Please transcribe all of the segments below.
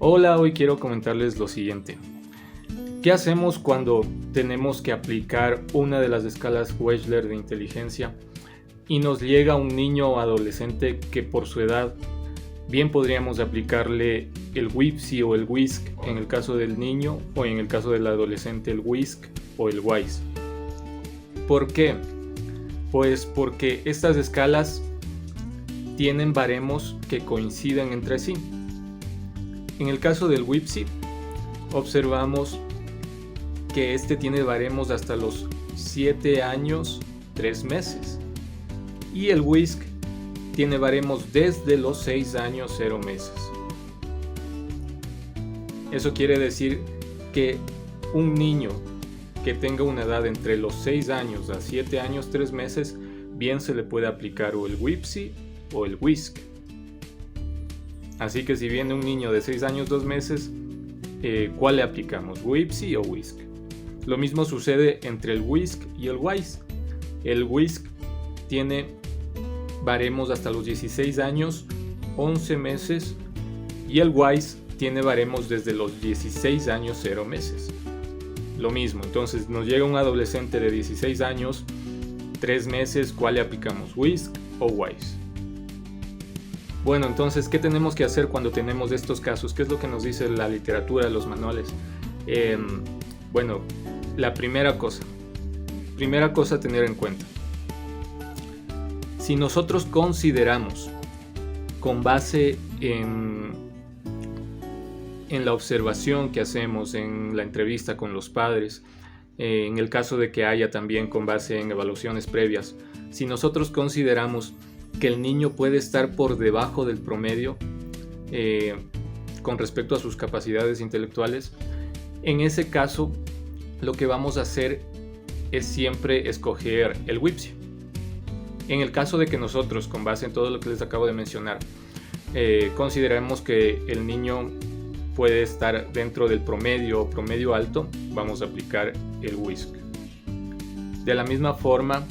Hola, hoy quiero comentarles lo siguiente. ¿Qué hacemos cuando tenemos que aplicar una de las escalas Wechsler de inteligencia y nos llega un niño o adolescente que por su edad bien podríamos aplicarle el WIPSI o el WISC en el caso del niño, o en el caso del adolescente el WISC o el WISE? ¿Por qué? Pues porque estas escalas tienen baremos que coinciden entre sí. En el caso del WIPSI, observamos que este tiene baremos hasta los 7 años 3 meses y el WISC tiene baremos desde los 6 años 0 meses. Eso quiere decir que un niño que tenga una edad entre los 6 años a 7 años 3 meses, bien se le puede aplicar o el WIPSI o el WISC. Así que si viene un niño de 6 años 2 meses, ¿cuál le aplicamos? ¿WIPSI o WISC? Lo mismo sucede entre el WISC y el WISE. El WISC tiene baremos hasta los 16 años, 11 meses, y el WISE tiene baremos desde los 16 años 0 meses. Lo mismo, entonces nos llega un adolescente de 16 años, 3 meses, ¿cuál le aplicamos? ¿WISC o WISE? Bueno, entonces, ¿qué tenemos que hacer cuando tenemos estos casos? ¿Qué es lo que nos dice la literatura, los manuales? Bueno, la primera cosa a tener en cuenta. Si nosotros consideramos, con base en la observación que hacemos, en la entrevista con los padres, en el caso de que haya también con base en evaluaciones previas, si nosotros consideramos que el niño puede estar por debajo del promedio con respecto a sus capacidades intelectuales, en ese caso lo que vamos a hacer es siempre escoger el WIPSI. En el caso de que nosotros, con base en todo lo que les acabo de mencionar, consideremos que el niño puede estar dentro del promedio o promedio alto, vamos a aplicar el WISC. De la misma forma,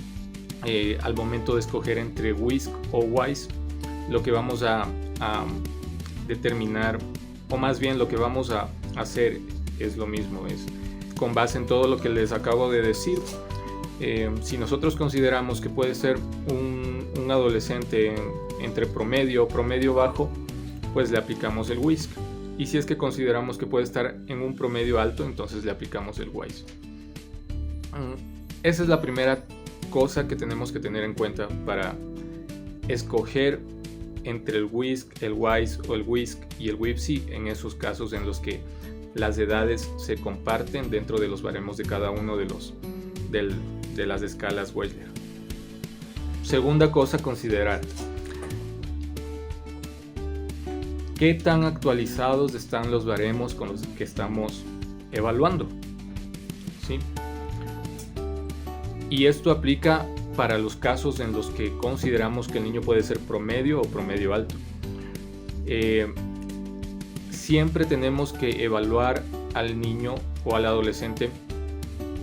al momento de escoger entre WISC o WISE, lo que vamos a determinar, o más bien lo que vamos a hacer es lo mismo, es con base en todo lo que les acabo de decir. Si nosotros consideramos que puede ser un adolescente entre promedio o promedio bajo, pues le aplicamos el WISC. Y si es que consideramos que puede estar en un promedio alto, entonces le aplicamos el WISE. Esa es la primera cosa que tenemos que tener en cuenta para escoger entre el WISC, el WISE o el WISC y el WIPSI en esos casos en los que las edades se comparten dentro de los baremos de cada uno de las escalas Wechsler. Segunda cosa a considerar: ¿qué tan actualizados están los baremos con los que estamos evaluando? ¿Sí? Y esto aplica para los casos en los que consideramos que el niño puede ser promedio o promedio alto. Siempre tenemos que evaluar al niño o al adolescente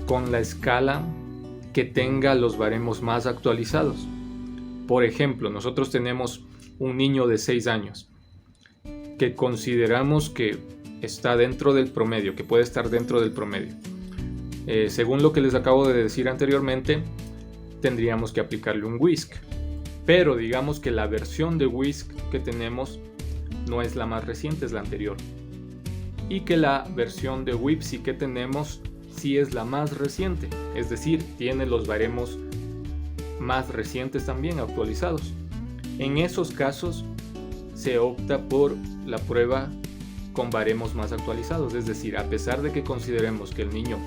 con la escala que tenga los baremos más actualizados. Por ejemplo, nosotros tenemos un niño de 6 años que consideramos que está dentro del promedio, que puede estar dentro del promedio. Según lo que les acabo de decir anteriormente, tendríamos que aplicarle un WISC, pero digamos que la versión de WISC que tenemos no es la más reciente, es la anterior, y que la versión de WIPSI que tenemos sí es la más reciente, es decir, tiene los baremos más recientes también actualizados. En esos casos se opta por la prueba con baremos más actualizados, es decir, a pesar de que consideremos que el niño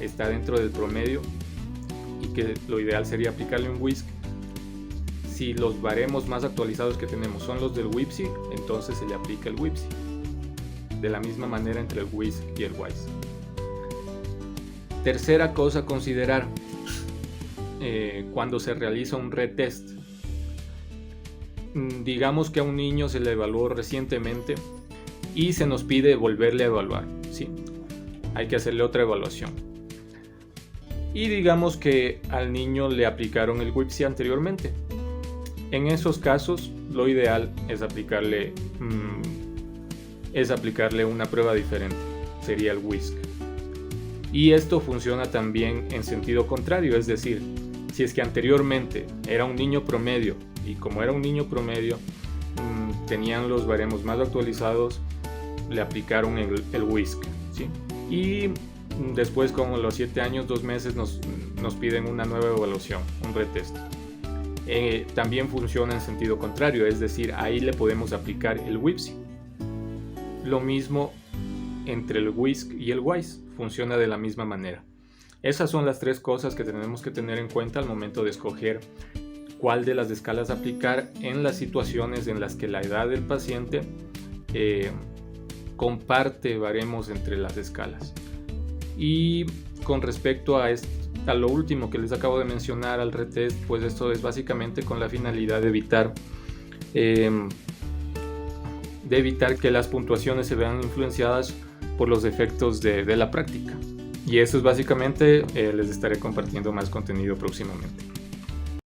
está dentro del promedio y que lo ideal sería aplicarle un WISC, si los baremos más actualizados que tenemos son los del WIPSI, entonces se le aplica el WIPSI. De la misma manera entre el WISC y el WISE. Tercera cosa a considerar cuando se realiza un retest. Digamos que a un niño se le evaluó recientemente y se nos pide volverle a evaluar, ¿sí? Hay que hacerle otra evaluación. Y digamos que al niño le aplicaron el WIPSI anteriormente. En esos casos, lo ideal es aplicarle es aplicarle una prueba diferente, sería el WISC. Y esto funciona también en sentido contrario, es decir, si es que anteriormente era un niño promedio y como era un niño promedio tenían los baremos más actualizados, le aplicaron el WISC, ¿sí? Y después, como a los 7 años, 2 meses, nos piden una nueva evaluación, un retest. También funciona en sentido contrario, es decir, ahí le podemos aplicar el WIPSI. Lo mismo entre el WISC y el WISE, funciona de la misma manera. Esas son las 3 cosas que tenemos que tener en cuenta al momento de escoger cuál de las escalas aplicar en las situaciones en las que la edad del paciente comparte baremos entre las escalas. Y con respecto a lo último que les acabo de mencionar, al retest, pues esto es básicamente con la finalidad de evitar que las puntuaciones se vean influenciadas por los efectos de la práctica. Y eso es básicamente, les estaré compartiendo más contenido próximamente.